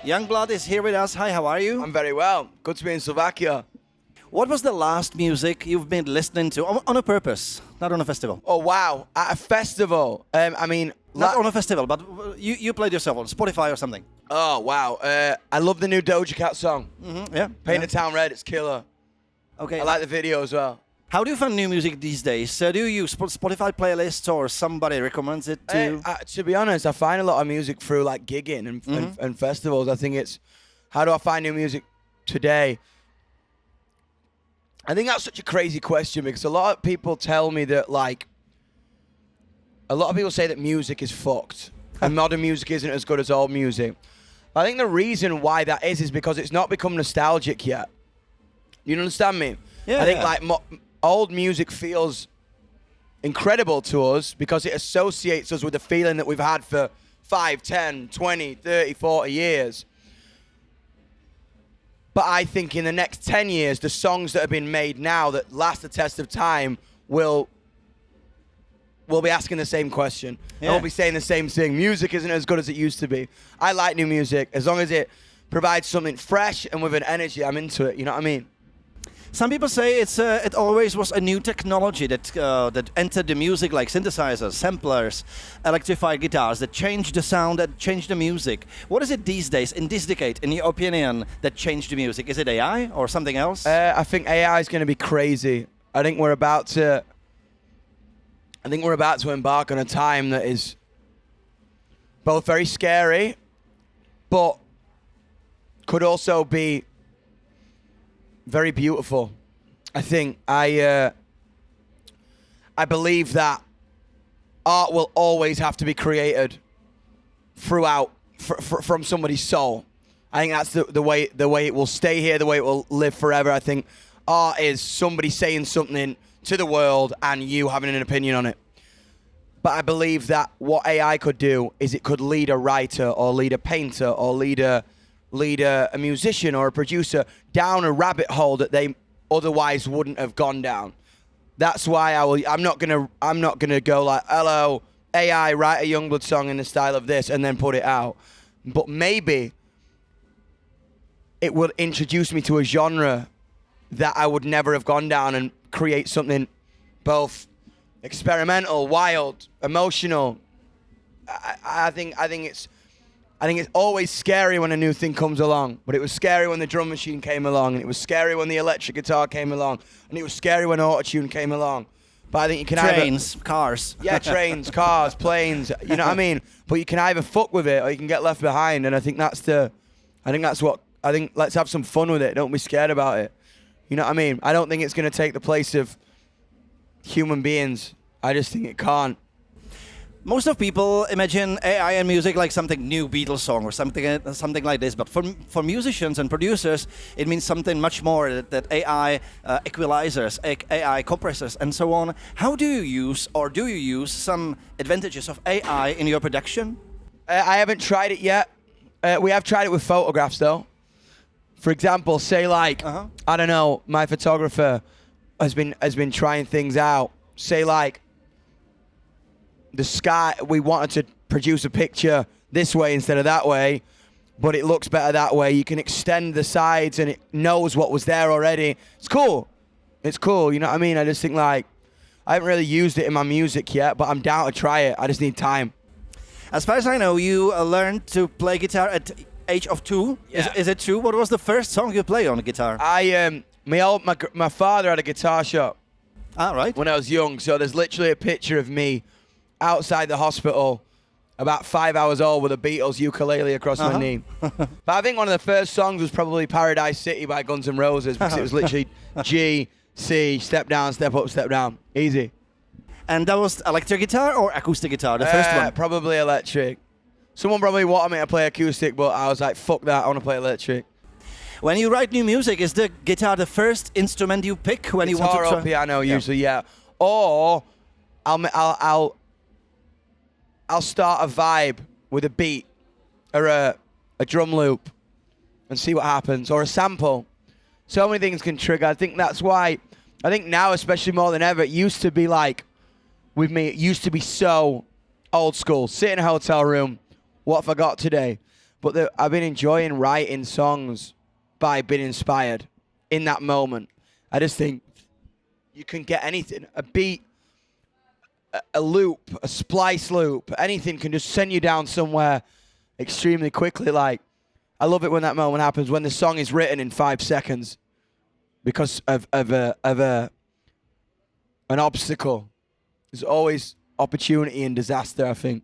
Yungblud is here with us. Hi, how are you? I'm very well. Good to be in Slovakia. What was the last music you've been listening to on a purpose, not on a festival? Oh, wow. At a festival. Not on a festival, but you played yourself on Spotify or something. Oh, wow. I love the new Doja Cat song. Yeah. Paint the Town Red. It's killer. Okay. I like the video as well. How do you find new music these days? Do you use Spotify playlists or somebody recommends it to you? To be honest, I find a lot of music through like gigging and festivals. I think it's, how do I find new music today? I think that's such a crazy question because a lot of people tell me that like, a lot of people say that music is fucked and modern music isn't as good as old music. I think the reason why that is because it's not become nostalgic yet. You understand me? Yeah. I think like old music feels incredible to us because it associates us with the feeling that we've had for 5, 10, 20, 30, 40 years. But I think in the next 10 years, the songs that have been made now that last the test of time will be asking the same question. Yeah. We'll be saying the same thing. Music isn't as good as it used to be. I like new music. As long as it provides something fresh and with an energy, I'm into it. You know what I mean? Some people say it always was a new technology that entered the music, like synthesizers, samplers, electrified guitars, that changed the sound, that changed the music. What is it these days, in this decade, in your opinion, that changed the music? Is it AI or something else? I think AI is going to be crazy. I think we're about to embark on a time that is both very scary, but could also be very beautiful. I think I believe that art will always have to be created throughout from somebody's soul. I think that's the way it will stay here, the way it will live forever. I think art is somebody saying something to the world and you having an opinion on it. But I believe that what AI could do is it could lead a writer or lead a painter or lead a musician or a producer down a rabbit hole that they otherwise wouldn't have gone down. That's why I'm not gonna go like, hello, AI, write a Yungblud song in the style of this and then put it out. But maybe it will introduce me to a genre that I would never have gone down and create something both experimental, wild, emotional. I think it's always scary when a new thing comes along, but it was scary when the drum machine came along, and it was scary when the electric guitar came along, and it was scary when autotune came along. But I think you can trains, cars. Yeah, trains, cars, planes. You know what I mean? But you can either fuck with it or you can get left behind, and I think let's have some fun with it. Don't be scared about it. You know what I mean? I don't think it's going to take the place of human beings. I just think it can't. Most of people imagine AI and music like something new, Beatles song or something like this. But for musicians and producers, it means something much more. That AI equalizers, AI compressors, and so on. How do you use some advantages of AI in your production? I haven't tried it yet. We have tried it with photographs though. For example, say like I don't know, my photographer has been trying things out. Say like the sky, we wanted to produce a picture this way instead of that way, but it looks better that way. You can extend the sides and it knows what was there already. It's cool. You know what I mean? I just think like, I haven't really used it in my music yet, but I'm down to try it. I just need time. As far as I know, you learned to play guitar at age of 2. Yeah. Is it true? What was the first song you played on the guitar? My father had a guitar shop. Ah, right. When I was young, so there's literally a picture of me outside the hospital, about 5 hours old, with a Beatles ukulele across my knee. But I think one of the first songs was probably Paradise City by Guns N' Roses, because it was literally G, C, step down, step up, step down. Easy. And that was electric guitar or acoustic guitar, the first one? Probably electric. Someone probably wanted me to play acoustic, but I was like, fuck that, I want to play electric. When you write new music, is the guitar the first instrument you pick when you want to try? Guitar or piano, usually, yeah. Or I'll start a vibe with a beat or a drum loop and see what happens, or a sample. So many things can trigger. I think that's why I think now, especially more than ever, it used to be like, with me, it used to be so old school. Sit in a hotel room, what have I got today? But I've been enjoying writing songs by being inspired in that moment. I just think you can get anything, a beat, a loop, a splice loop, anything can just send you down somewhere extremely quickly. Like, I love it when that moment happens, when the song is written in 5 seconds because of an obstacle. There's always opportunity in disaster, I think.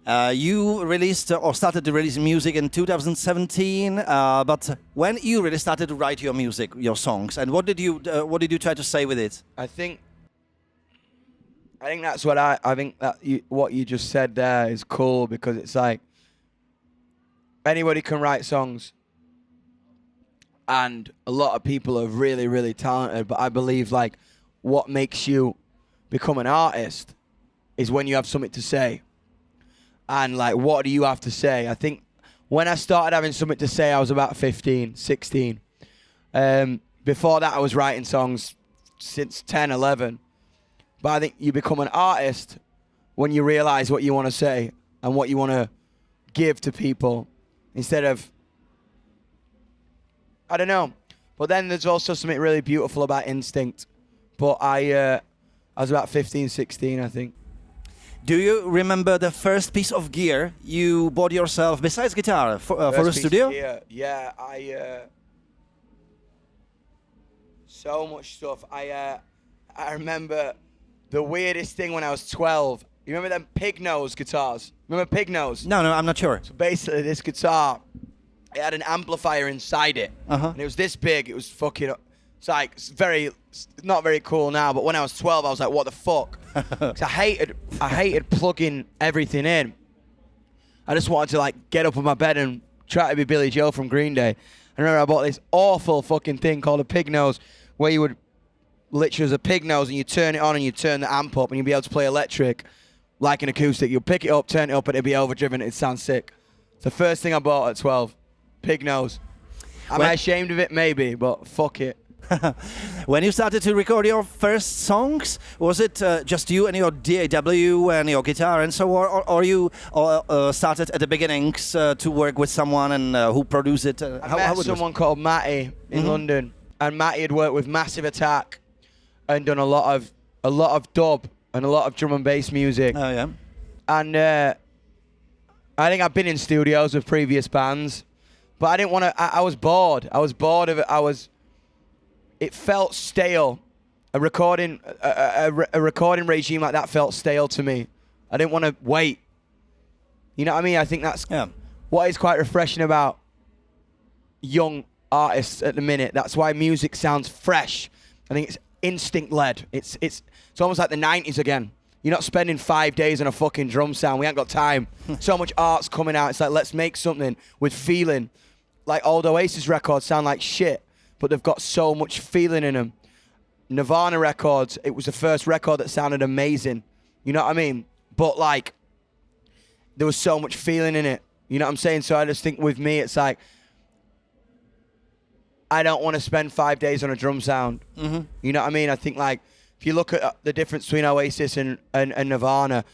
You released or started to release music in 2017, but when you really started to write your music, your songs, and what did you try to say with it? I think that's what I think that what you just said there is cool, because it's like anybody can write songs, and a lot of people are really, really talented. But I believe like what makes you become an artist is when you have something to say. And like, what do you have to say? I think when I started having something to say, I was about 15, 16. Before that, I was writing songs since 10, 11. But I think you become an artist when you realize what you want to say and what you want to give to people instead of, I don't know. But then there's also something really beautiful about instinct. But I was about 15, 16, I think. Do you remember the first piece of gear you bought yourself besides guitar for a studio? Yeah, so much stuff. I remember the weirdest thing when I was 12. You remember them pig nose guitars? Remember pig nose? No, I'm not sure. So basically, this guitar, it had an amplifier inside it, and it was this big. It was fucking. It's like not very cool now. But when I was 12, I was like, what the fuck? 'Cause I hated plugging everything in. I just wanted to like get up on my bed and try to be Billy Joe from Green Day. I remember I bought this awful fucking thing called a pig nose, where you would literally, as a pig nose, and you turn it on and you turn the amp up and you'd be able to play electric like an acoustic. You'd pick it up, turn it up, and it'd be overdriven. It'd sound sick. It's the first thing I bought at 12. Pig nose. Am I ashamed of it? Maybe, but fuck it. When you started to record your first songs, was it just you and your DAW and your guitar and so on, or you started at the beginnings to work with someone and who produced it? I met someone called Matty in London, and Matty had worked with Massive Attack and done a lot of dub and a lot of drum and bass music. Oh yeah. And I think I've been in studios with previous bands, but I didn't want to. I was bored. I was bored of it. It felt stale. A recording regime like that felt stale to me. I didn't want to wait. You know what I mean? I think that's what is quite refreshing about young artists at the minute. That's why music sounds fresh. I think it's instinct-led. It's almost like the 90s again. You're not spending 5 days on a fucking drum sound. We ain't got time. So much art's coming out. It's like, let's make something with feeling. Like old Oasis records sound like shit, but they've got so much feeling in them. Nirvana records, it was the first record that sounded amazing. You know what I mean? But like, there was so much feeling in it. You know what I'm saying? So I just think with me, it's like, I don't want to spend 5 days on a drum sound. You know what I mean? I think like, if you look at the difference between Oasis and Nirvana,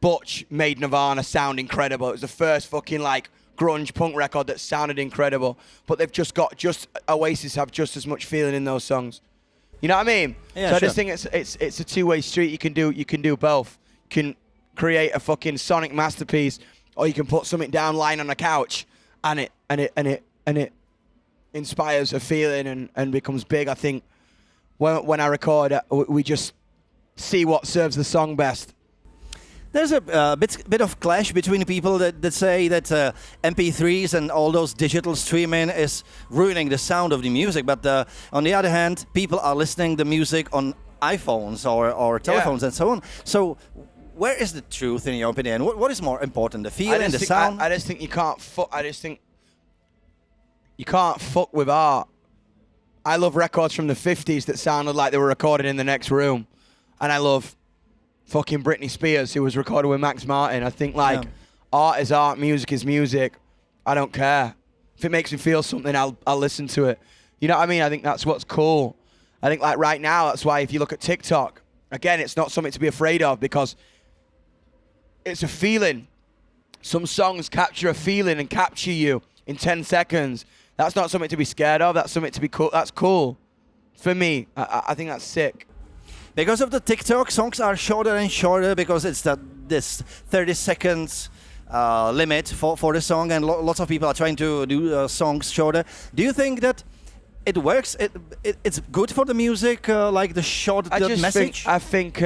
Butch made Nirvana sound incredible. It was the first fucking like grunge punk record that sounded incredible. But they've just got Oasis have just as much feeling in those songs. You know what I mean? Yeah, so I sure. just think it's a two-way street. You can do both. You can create a fucking sonic masterpiece, or you can put something down lying on a couch, and it inspires a feeling and becomes big. I think when I record, we just see what serves the song best. There's a bit of clash between people that say that MP3s and all those digital streaming is ruining the sound of the music, but on the other hand, people are listening to music on iPhones or telephones and so on. So where is the truth in your opinion? What is more important, the feeling, the sound? I just think you can't fuck. I just think you can't fuck with art. I love records from the 50s that sounded like they were recorded in the next room, and I love fucking Britney Spears, who was recorded with Max Martin. I think like art is art, music is music. I don't care. If it makes me feel something, I'll listen to it. You know what I mean? I think that's what's cool. I think like right now, that's why if you look at TikTok, again, it's not something to be afraid of because it's a feeling. Some songs capture a feeling and capture you in 10 seconds. That's not something to be scared of. That's something to be cool. That's cool. For me, I think that's sick. Because of the TikTok, songs are shorter and shorter because it's this 30 seconds limit for the song, and lots of people are trying to do songs shorter. Do you think that it works? It's good for the music, like the short message? I think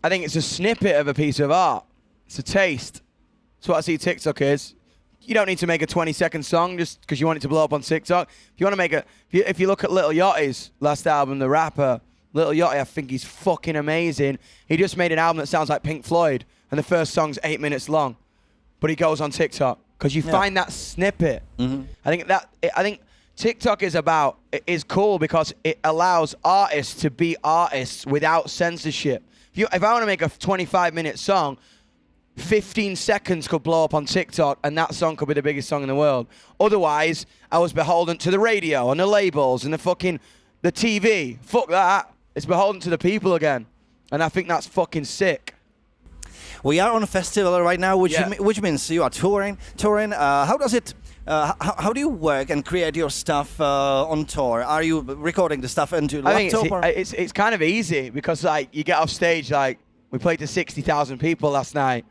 it's a snippet of a piece of art. It's a taste. That's what I see TikTok is. You don't need to make a 20-second song just because you want it to blow up on TikTok. If you want to make if you look at Lil Yachty's last album, the rapper, Lil Yachty, I think he's fucking amazing. He just made an album that sounds like Pink Floyd, and the first song's 8 minutes long, but he goes on TikTok because you find that snippet. Mm-hmm. I think TikTok is cool because it allows artists to be artists without censorship. If I want to make a 25-minute song, 15 seconds could blow up on TikTok and that song could be the biggest song in the world. Otherwise, I was beholden to the radio and the labels and the TV. Fuck that. It's beholden to the people again. And I think that's fucking sick. We are on a festival right now, which means you are touring. How does it? How do you work and create your stuff on tour? Are you recording the stuff into laptop? I think it's kind of easy because like you get off stage, like we played to 60,000 people last night,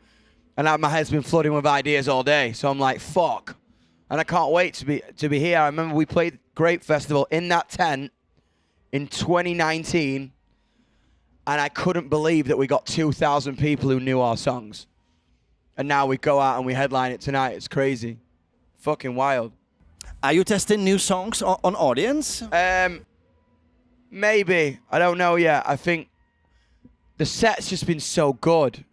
and my head's been flooding with ideas all day. So I'm like, fuck, and I can't wait to be here. I remember we played Grape Festival in that tent in 2019, and I couldn't believe that we got 2,000 people who knew our songs, and now we go out and we headline it tonight. It's crazy. Fucking wild. Are you testing new songs on audience? Maybe. I don't know yet. I think the set's just been so good.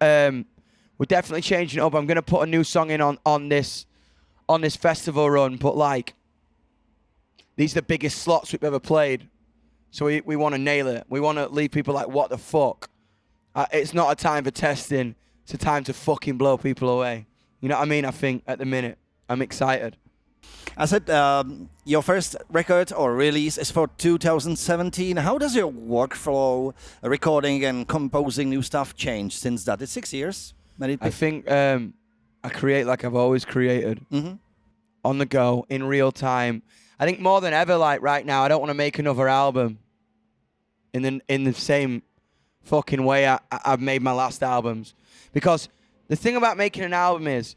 We're definitely changing it up. I'm going to put a new song in on this festival run, but like these are the biggest slots we've ever played. So we want to nail it. We want to leave people like, what the fuck? It's not a time for testing. It's a time to fucking blow people away. You know what I mean? I think at the minute, I'm excited. I said your first record or release is for 2017. How does your workflow, recording and composing new stuff change since that? It's 6 years. I think I create like I've always created. Mm-hmm. On the go, in real time. I think more than ever, like right now, I don't want to make another album in the same fucking way I've made my last albums. Because the thing about making an album is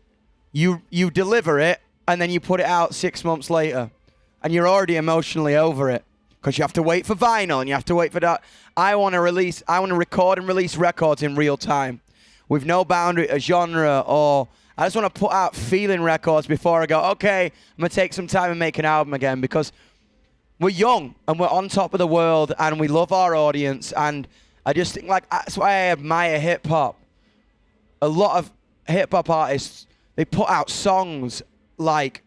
you deliver it and then you put it out 6 months later and you're already emotionally over it because you have to wait for vinyl and you have to wait for that. I want to record and release records in real time with no boundary of genre, or I just want to put out feeling records before I go, okay, I'm going to take some time and make an album again, because we're young and we're on top of the world and we love our audience, and I just think like that's why I admire hip-hop. A lot of hip-hop artists, they put out songs like,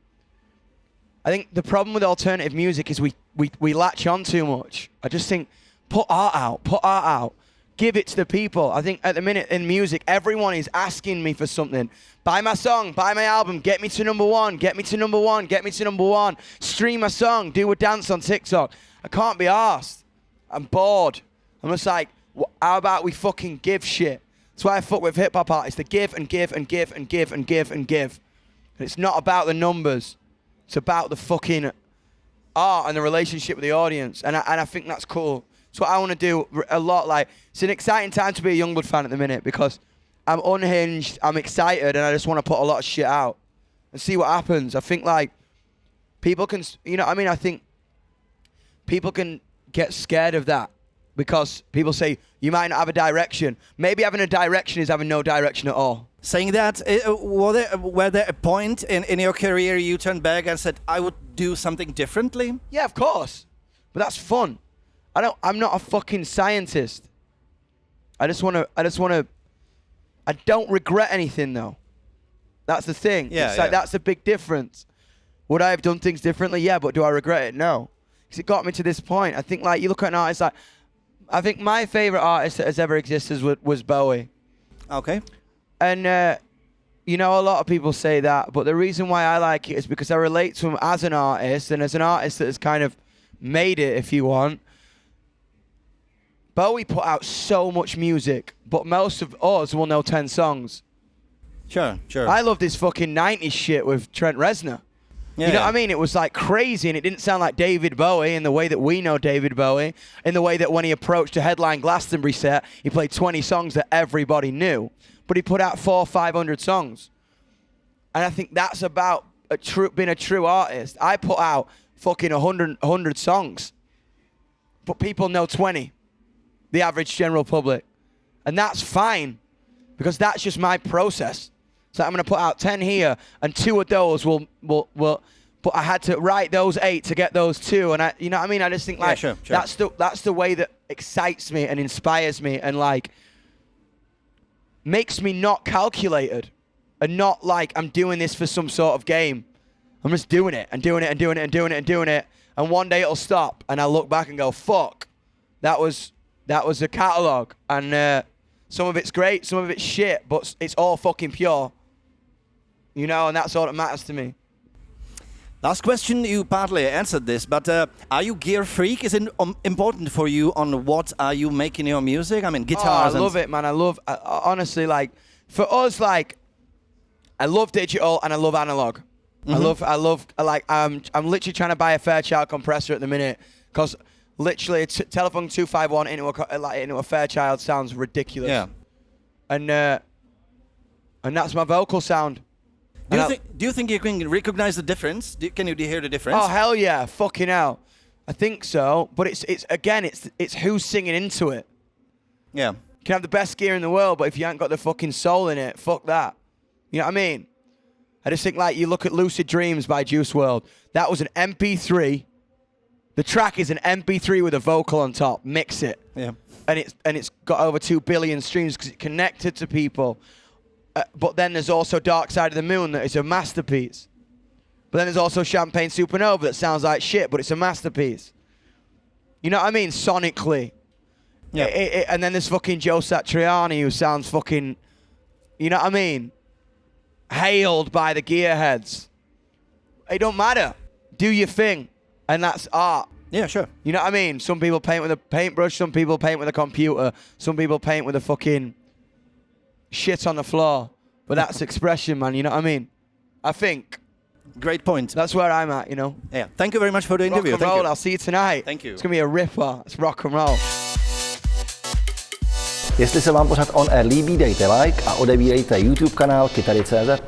I think the problem with alternative music is we latch on too much. I just think, put art out, give it to the people. I think at the minute in music, everyone is asking me for something. Buy my song, buy my album, get me to number one, get me to number one, get me to number one, stream my song, do a dance on TikTok. I can't be arsed. I'm bored. I'm just like, how about we fucking give shit? That's why I fuck with hip-hop artists. They give and give and give and give and give and give. And it's not about the numbers. It's about the fucking art and the relationship with the audience. And I think that's cool. It's what I want to do a lot. Like, it's an exciting time to be a Yungblud fan at the minute because I'm unhinged, I'm excited, and I just want to put a lot of shit out and see what happens. I think, like, people can, you know what I mean? I think people can get scared of that because people say, you might not have a direction. Maybe having a direction is having no direction at all. Saying that, were there a point in your career you turned back and said, I would do something differently? Yeah, of course. But that's fun. I'm not a fucking scientist. I don't regret anything though. That's the thing. Yeah, it's like, that's a big difference. Would I have done things differently? Yeah, but do I regret it? No. Because it got me to this point. I think like you look at an artist like, I think my favorite artist that has ever existed was Bowie. Okay. And You know, a lot of people say that, but the reason why I like it is because I relate to him as an artist, and as an artist that has kind of made it, if you want. Bowie put out so much music, but most of us will know 10 songs. Sure. I loved his fucking 90s shit with Trent Reznor. Yeah, you know what I mean? It was like crazy, and it didn't sound like David Bowie in the way that we know David Bowie, in the way that when he approached a headline Glastonbury set, he played 20 songs that everybody knew. But he put out 400 or 500 songs. And I think that's about being a true artist. I put out fucking 100 songs, but people know 20, the average general public. And that's fine, because that's just my process. So I'm going to put out 10 here, and 2 of those will but I had to write those 8 to get those 2. And you know what I mean? I just think like, sure. that's the way that excites me and inspires me, and like makes me not calculated, and not like I'm doing this for some sort of game. I'm just doing it and doing it and doing it and doing it and doing it. And one day it'll stop, and I'll look back and go, fuck, that was a catalogue. And some of it's great, some of it's shit, but it's all fucking pure. You know, and that's all that matters to me. Last question, you partly answered this, but are you gear freak? Is it important for you on what are you making your music? I mean, guitars. I love it, man. Honestly, like, for us, like, I love digital and I love analog. Mm-hmm. I'm literally trying to buy a Fairchild compressor at the minute, because literally Telephone 251 into a Fairchild sounds ridiculous. Yeah. And that's my vocal sound. Do you think you can recognize the difference? Can you hear the difference? Oh, hell yeah. Fucking hell. I think so. But it's who's singing into it. Yeah. You can have the best gear in the world, but if you ain't got the fucking soul in it, fuck that. You know what I mean? I just think, like, you look at Lucid Dreams by Juice WRLD. That was an MP3. The track is an MP3 with a vocal on top. Mix it. Yeah. And it's got over 2 billion streams because it connected to people. But then there's also Dark Side of the Moon that is a masterpiece. But then there's also Champagne Supernova that sounds like shit, but it's a masterpiece. You know what I mean? Sonically. Yeah. And then there's fucking Joe Satriani, who sounds fucking, you know what I mean? Hailed by the gearheads. It don't matter. Do your thing. And that's art. Yeah, sure. You know what I mean? Some people paint with a paintbrush, some people paint with a computer, some people paint with a fucking shit on the floor. But that's expression, man. You know what I mean? I think. Great point. That's where I'm at, you know? Yeah. Thank you very much for the interview. Rock and roll. I'll see you tonight. Thank you. It's going to be a ripper. It's rock and roll. Jestli se vám pořad On Air líbí, dejte like a odebírejte YouTube kanál kytary.cz.